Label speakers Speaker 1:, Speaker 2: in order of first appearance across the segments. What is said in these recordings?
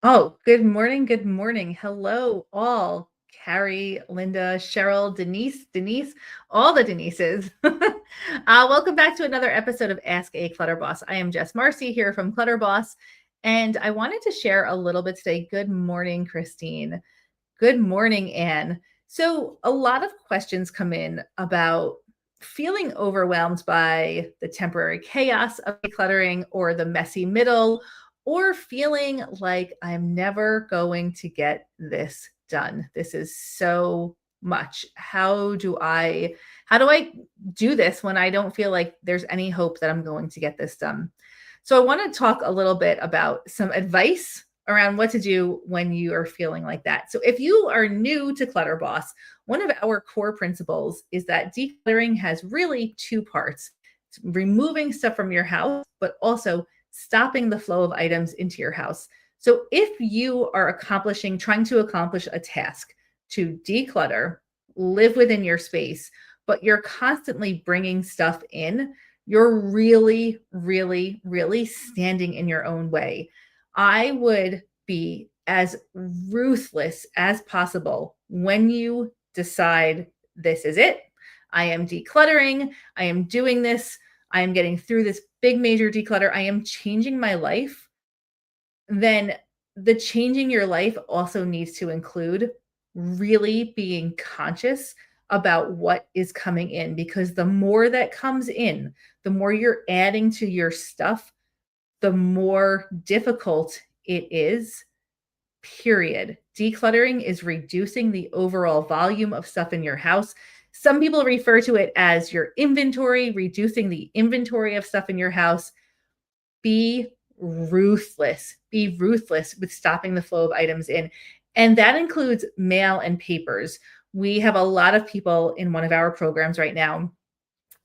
Speaker 1: Oh, good morning. Good morning. Hello, all. Carrie, Linda, Cheryl, Denise, all the Denises. Welcome back to another episode of Ask a Clutter Boss. I am Jess Marcy here from Clutter Boss, and I wanted to share a little bit today. Good morning, Christine. Good morning, Anne. So, a lot of questions come in about feeling overwhelmed by the temporary chaos of decluttering or the messy middle, or feeling like I'm never going to get this done. This is so much. How do I do this when I don't feel like there's any hope that I'm going to get this done? So I want to talk a little bit about some advice around what to do when you are feeling like that. So if you are new to Clutter Boss, one of our core principles is that decluttering has really two parts. It's removing stuff from your house, but also stopping the flow of items into your house. So if you are trying to accomplish a task to declutter, live within your space, but you're constantly bringing stuff in, you're really, really, really standing in your own way. I would be as ruthless as possible when you decide this is it. I am decluttering. I am doing this. I am getting through this big major declutter. I am changing my life. Then the changing your life also needs to include really being conscious about what is coming in, because the more that comes in, the more you're adding to your stuff, the more difficult it is, period. Decluttering is reducing the overall volume of stuff in your house. Some people refer to it as your inventory, reducing the inventory of stuff in your house. Be ruthless. Be ruthless with stopping the flow of items in. And that includes mail and papers. We have a lot of people in one of our programs right now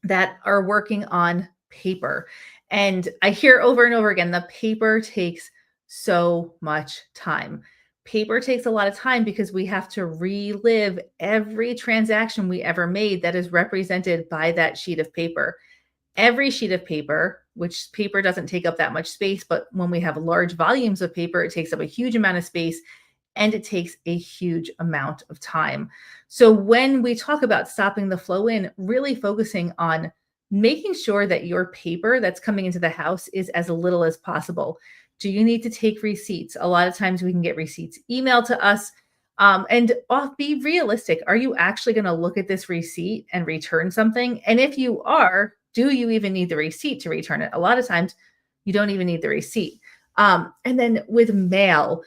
Speaker 1: that are working on paper. And I hear over and over again, the paper takes so much time. Paper takes a lot of time because we have to relive every transaction we ever made that is represented by that sheet of paper. Every sheet of paper, which paper doesn't take up that much space, but when we have large volumes of paper, it takes up a huge amount of space and it takes a huge amount of time. So when we talk about stopping the flow in, really focusing on making sure that your paper that's coming into the house is as little as possible. Do you need to take receipts? A lot of times we can get receipts emailed to us. Be realistic. Are you actually going to look at this receipt and return something? And if you are, do you even need the receipt to return it? A lot of times you don't even need the receipt. And then with mail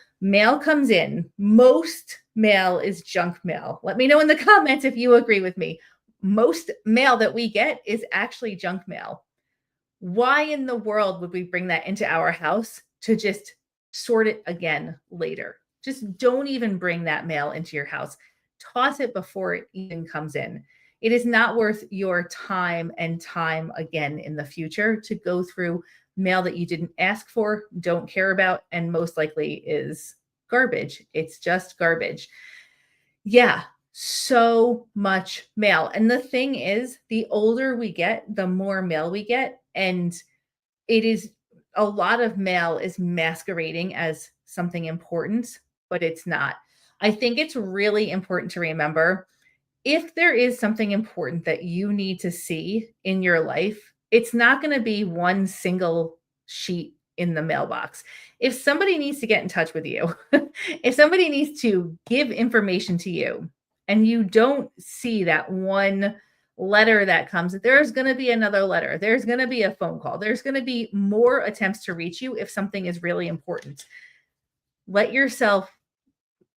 Speaker 1: comes in. Most mail is junk mail. Let me know in the comments if you agree with me. Most mail that we get is actually junk mail. Why in the world would we bring that into our house to just sort it again later? Just don't even bring that mail into your house. Toss it before it even comes in. It is not worth your time and time again in the future to go through mail that you didn't ask for, don't care about, and most likely is garbage. It's just garbage. Yeah, so much mail. And the thing is, the older we get, the more mail we get. And it is a lot of mail is masquerading as something important, but it's not. I think it's really important to remember, if there is something important that you need to see in your life, it's not going to be one single sheet in the mailbox. If somebody needs to get in touch with you, if somebody needs to give information to you, and you don't see that one letter that comes, there's going to be another letter. There's going to be a phone call. There's going to be more attempts to reach you if something is really important. Let yourself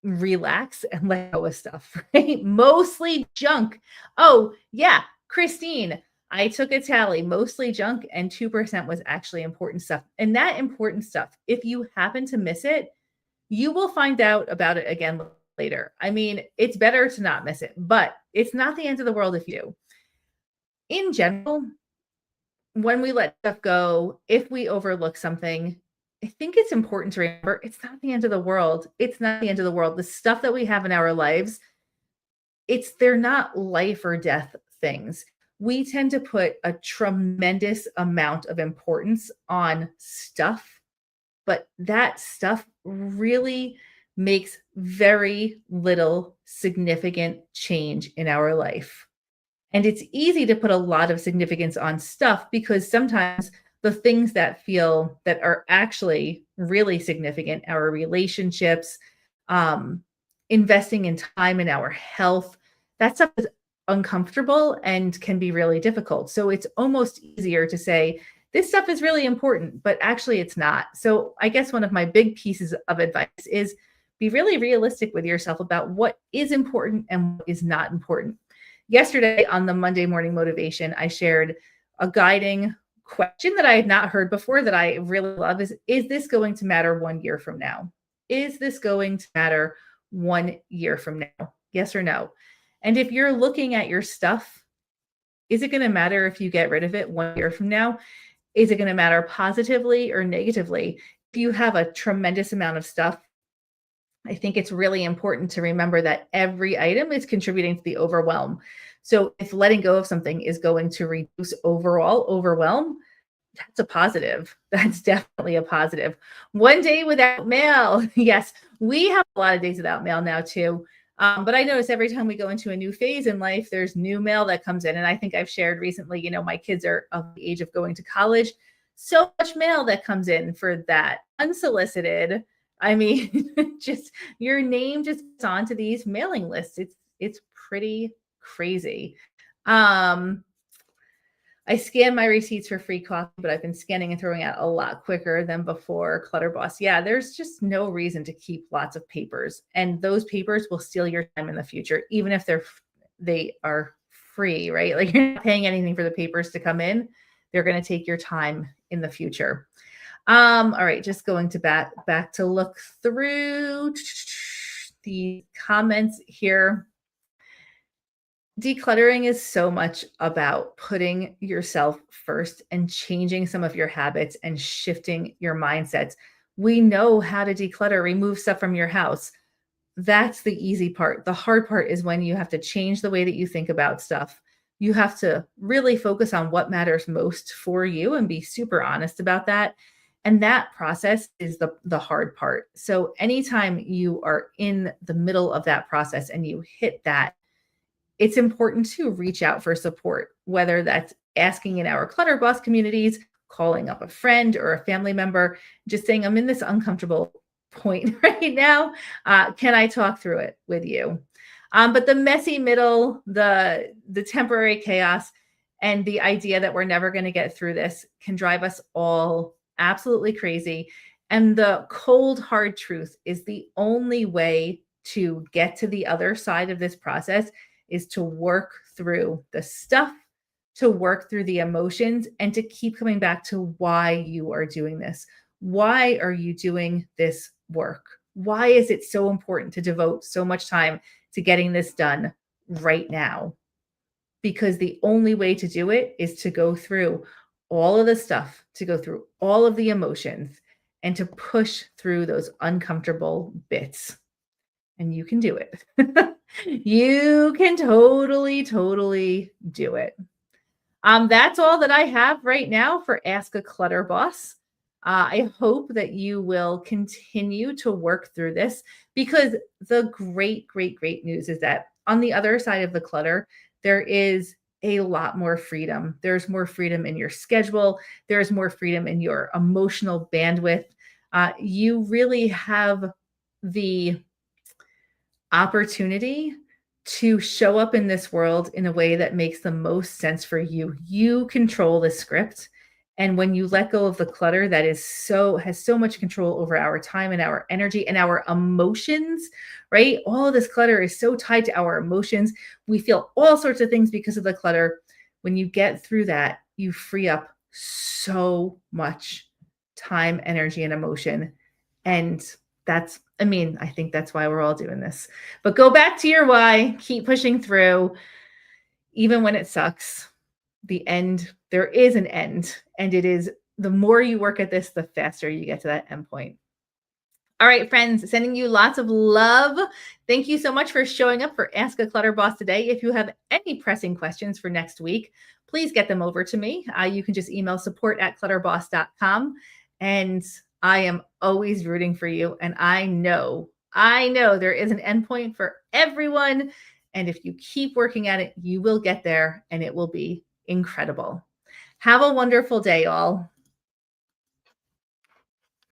Speaker 1: relax and let go of stuff, right? Mostly junk. Oh, yeah, Christine, I took a tally, mostly junk, and 2% was actually important stuff. And that important stuff, if you happen to miss it, you will find out about it again later. I mean, it's better to not miss it, but it's not the end of the world if you do. In general, when we let stuff go, if we overlook something, I think it's important to remember it's not the end of the world. It's not the end of the world. The stuff that we have in our lives, they're not life or death things. We tend to put a tremendous amount of importance on stuff but that stuff really makes very little significant change in our life. And it's easy to put a lot of significance on stuff because sometimes the things that feel that are actually really significant, our relationships, um, investing in time in our health, that stuff is uncomfortable and can be really difficult. So it's almost easier to say, this stuff is really important, but actually it's not. So I guess one of my big pieces of advice is be really realistic with yourself about what is important and what is not important. Yesterday on the Monday Morning Motivation, I shared a guiding question that I had not heard before that I really love is this going to matter 1 year from now? Is this going to matter 1 year from now? Yes or no? And if you're looking at your stuff, is it going to matter if you get rid of it 1 year from now? Is it going to matter positively or negatively? If you have a tremendous amount of stuff, I think it's really important to remember that every item is contributing to the overwhelm. So if letting go of something is going to reduce overall overwhelm, that's a positive. That's definitely a positive. 1 day without mail. Yes, we have a lot of days without mail now too. But I notice every time we go into a new phase in life, there's new mail that comes in. And I think I've shared recently, my kids are of the age of going to college. So much mail that comes in for that unsolicited. I mean, just your name just gets onto these mailing lists. It's pretty crazy. Um, I scan my receipts for free coffee, but I've been scanning and throwing out a lot quicker than before. Clutter Boss. Yeah, there's just no reason to keep lots of papers, and those papers will steal your time in the future, even if they are free, right? Like you're not paying anything for the papers to come in. They're going to take your time in the future. All right, just going to back to look through the comments here. Decluttering is so much about putting yourself first and changing some of your habits and shifting your mindsets. We know how to declutter, remove stuff from your house. That's the easy part. The hard part is when you have to change the way that you think about stuff. You have to really focus on what matters most for you and be super honest about that. And that process is the hard part. So anytime you are in the middle of that process and you hit that, it's important to reach out for support, whether that's asking in our Clutter Boss communities, calling up a friend or a family member, just saying, I'm in this uncomfortable point right now. Can I talk through it with you? But the messy middle, the temporary chaos, and the idea that we're never going to get through this can drive us all absolutely crazy. And the cold, hard truth is the only way to get to the other side of this process is to work through the stuff, to work through the emotions, and to keep coming back to why you are doing this. Why are you doing this work? Why is it so important to devote so much time to getting this done right now? Because the only way to do it is to go through all of the stuff, to go through all of the emotions, and to push through those uncomfortable bits. And you can do it. You can totally, totally do it. That's all that I have right now for Ask a Clutter Boss. I hope that you will continue to work through this because the great, great, great news is that on the other side of the clutter, there is a lot more freedom. There's more freedom in your schedule. There's more freedom in your emotional bandwidth. You really have the opportunity to show up in this world in a way that makes the most sense for you. You control the script. And when you let go of the clutter that has so much control over our time and our energy and our emotions, right? All of this clutter is so tied to our emotions. We feel all sorts of things because of the clutter. When you get through that, you free up so much time, energy, and emotion. And I think that's why we're all doing this. But go back to your why, keep pushing through, even when it sucks. There is an end, and it is the more you work at this, the faster you get to that end point. All right, friends, sending you lots of love. Thank you so much for showing up for Ask a Clutter Boss today. If you have any pressing questions for next week, please get them over to me. You can just email support@clutterboss.com. And I am always rooting for you. And I know there is an endpoint for everyone. And if you keep working at it, you will get there and it will be incredible. Have a wonderful day, all.